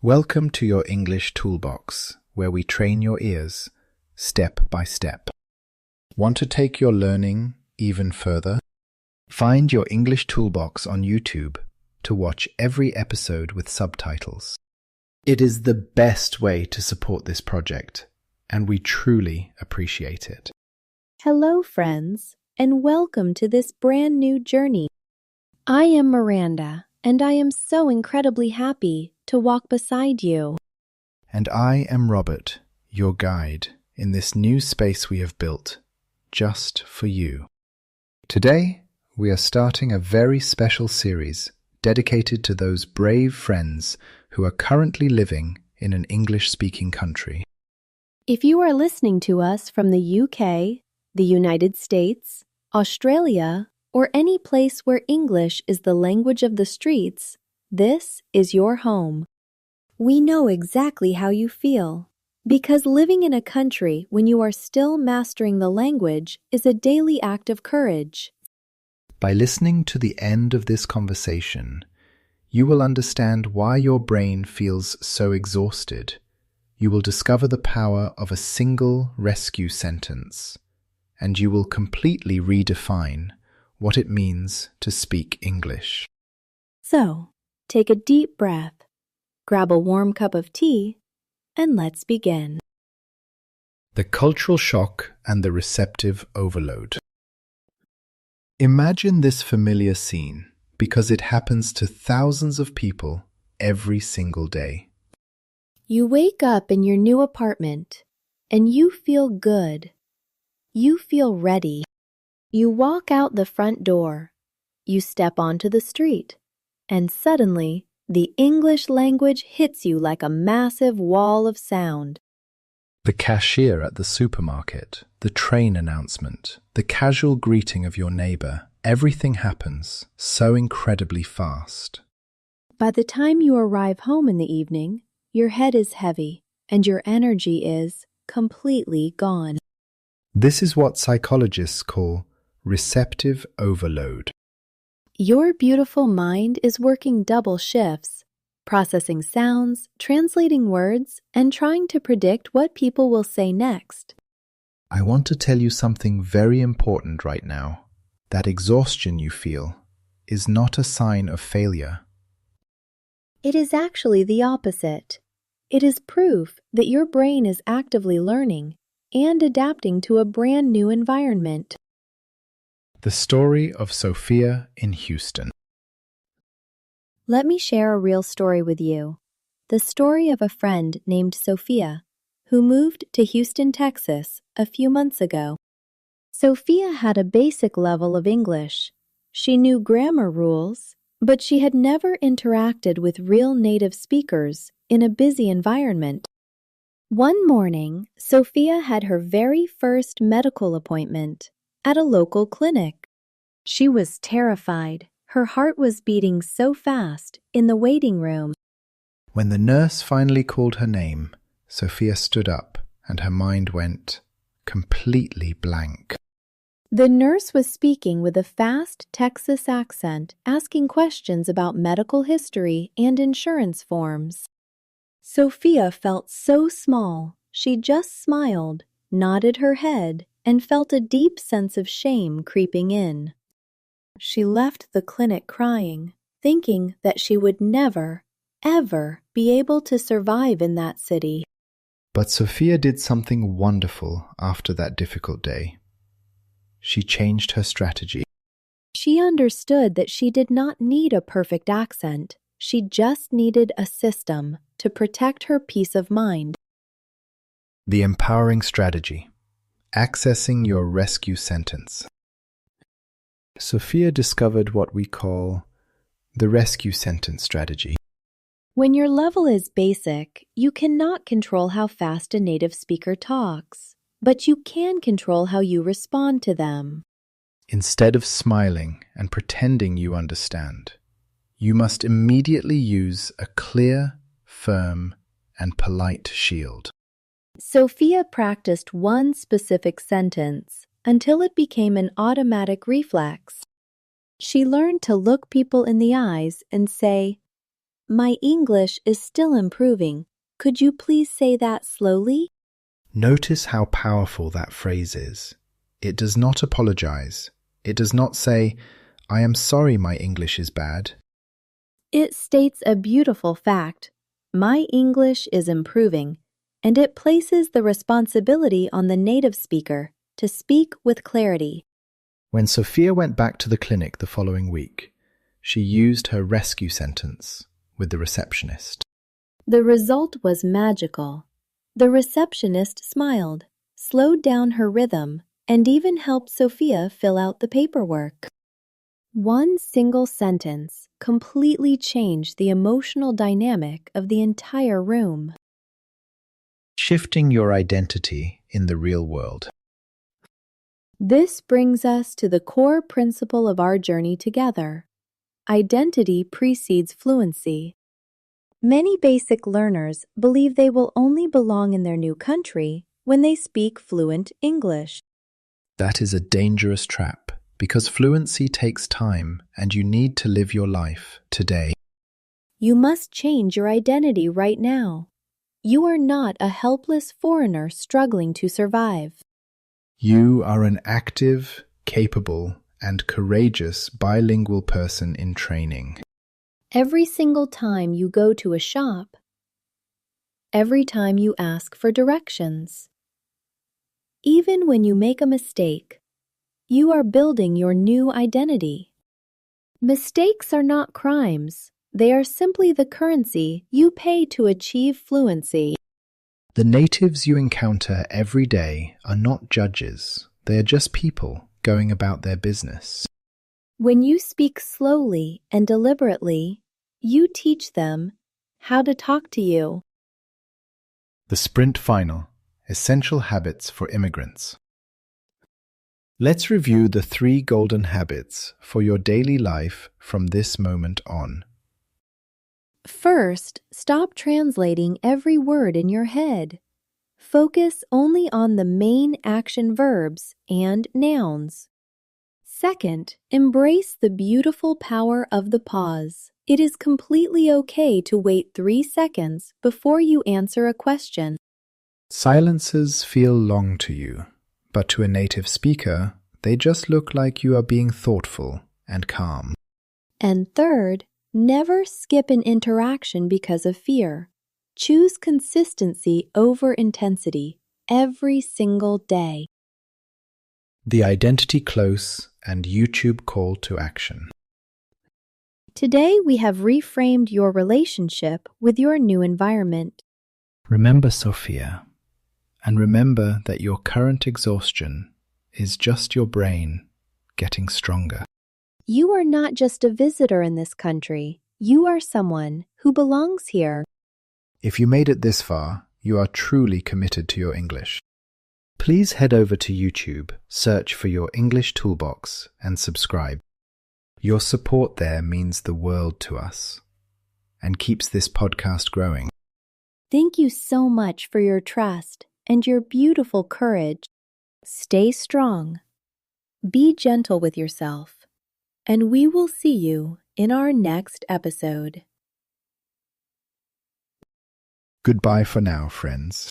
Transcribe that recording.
Welcome to your English Toolbox, where we train your ears step by step. Want to take your learning even further? Find your English Toolbox on YouTube to watch every episode with subtitles. It is the best way to support this project, and we truly appreciate it. Hello, friends, and welcome to this brand new journey. I am Miranda, and I am so incredibly happy to walk beside you. And I am Robert, your guide in this new space we have built just for you. Today, we are starting a very special series dedicated to those brave friends who are currently living in an English-speaking country. If you are listening to us from the UK, the United States, Australia, or any place where English is the language of the streets, this is your home. We know exactly how you feel, because living in a country when you are still mastering the language is a daily act of courage. By listening to the end of this conversation, you will understand why your brain feels so exhausted. You will discover the power of a single rescue sentence, and you will completely redefine what it means to speak English. So, take a deep breath, grab a warm cup of tea, and let's begin. The cultural shock and the receptive overload. Imagine this familiar scene because it happens to thousands of people every single day. You wake up in your new apartment, and you feel good. You feel ready. You walk out the front door. You step onto the street. And suddenly, the English language hits you like a massive wall of sound. The cashier at the supermarket, the train announcement, the casual greeting of your neighbor, everything happens so incredibly fast. By the time you arrive home in the evening, your head is heavy and your energy is completely gone. This is what psychologists call receptive overload. Your beautiful mind is working double shifts, processing sounds, translating words, and trying to predict what people will say next. I want to tell you something very important right now. That exhaustion you feel is not a sign of failure. It is actually the opposite. It is proof that your brain is actively learning and adapting to a brand new environment. The story of Sophia in Houston. Let me share a real story with you. The story of a friend named Sophia, who moved to Houston, Texas, a few months ago. Sophia had a basic level of English. She knew grammar rules, but she had never interacted with real native speakers in a busy environment. One morning, Sophia had her very first medical appointment at a local clinic. She was terrified. Her heart was beating so fast in the waiting room. When the nurse finally called her name, Sophia stood up and her mind went completely blank. The nurse was speaking with a fast Texas accent, asking questions about medical history and insurance forms. Sophia felt so small, she just smiled, nodded her head, and felt a deep sense of shame creeping in. She left the clinic crying, thinking that she would never, ever be able to survive in that city. But Sophia did something wonderful after that difficult day. She changed her strategy. She understood that she did not need a perfect accent. She just needed a system to protect her peace of mind. The empowering strategy. Accessing your rescue sentence. Sophia discovered what we call the rescue sentence strategy. When your level is basic, you cannot control how fast a native speaker talks, but you can control how you respond to them. Instead of smiling and pretending you understand, you must immediately use a clear, firm, and polite shield. Sophia practiced one specific sentence until it became an automatic reflex. She learned to look people in the eyes and say, My English is still improving. Could you please say that slowly? Notice how powerful that phrase is. It does not apologize. It does not say, I am sorry my English is bad. It states a beautiful fact. My English is improving, and it places the responsibility on the native speaker to speak with clarity. When Sophia went back to the clinic the following week, she used her rescue sentence with the receptionist. The result was magical. The receptionist smiled, slowed down her rhythm, and even helped Sophia fill out the paperwork. One single sentence completely changed the emotional dynamic of the entire room. Shifting your identity in the real world. This brings us to the core principle of our journey together. Identity precedes fluency. Many basic learners believe they will only belong in their new country when they speak fluent English. That is a dangerous trap because fluency takes time and you need to live your life today. You must change your identity right now. You are not a helpless foreigner struggling to survive. You are an active, capable, and courageous bilingual person in training. Every single time you go to a shop, every time you ask for directions, even when you make a mistake, you are building your new identity. Mistakes are not crimes. They are simply the currency you pay to achieve fluency. The natives you encounter every day are not judges. They are just people going about their business. When you speak slowly and deliberately, you teach them how to talk to you. The Sprint Final: Essential Habits for Immigrants. Let's review the 3 golden habits for your daily life from this moment on. First, stop translating every word in your head. Focus only on the main action verbs and nouns. Second, embrace the beautiful power of the pause. It is completely okay to wait 3 seconds before you answer a question. Silences feel long to you, but to a native speaker, they just look like you are being thoughtful and calm. And third, never skip an interaction because of fear. Choose consistency over intensity every single day. The Identity Close and YouTube Call to Action. Today we have reframed your relationship with your new environment. Remember Sophia, and remember that your current exhaustion is just your brain getting stronger. You are not just a visitor in this country. You are someone who belongs here. If you made it this far, you are truly committed to your English. Please head over to YouTube, search for your English Toolbox, and subscribe. Your support there means the world to us and keeps this podcast growing. Thank you so much for your trust and your beautiful courage. Stay strong. Be gentle with yourself. And we will see you in our next episode. Goodbye for now, friends.